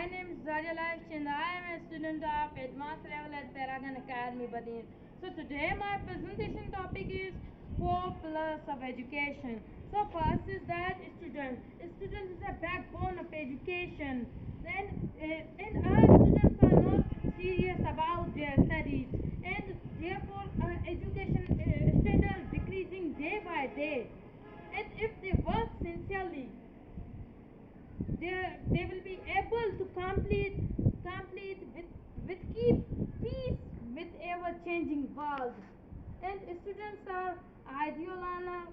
My name is Laksh and I am a student of advanced level at Paragon Academy, Badin. So today my presentation topic is 4 pillars of education. So first is that student. Student is a backbone of education. And our students are not serious about their studies, and therefore education standard decreasing day by day. And if they work sincerely, they will be able to complete with keep peace with ever changing world. And students are ideal learner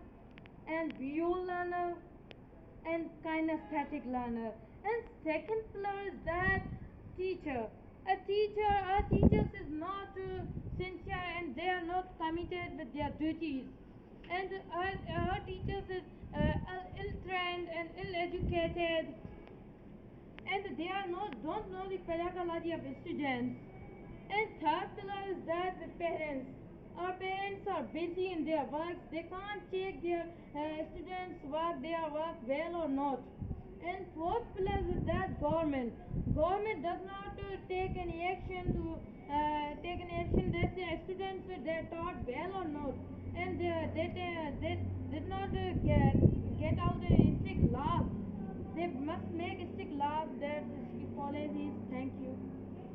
and visual learner and kinesthetic learner. And second pillar is that teacher. Our teachers is not sincere, and they are not committed with their duties. And our teachers is ill-trained and ill-educated, and they are not don't know the pedagogy of students. And third pillar is that the parents. Our parents are busy in their works. They can't check their students' work, their work well or not. And fourth pillar is that government. Government does not take any action to take any action. They say students they taught well or not, and they did not get out any strict laws. They must make strict laws that policies. Thank you.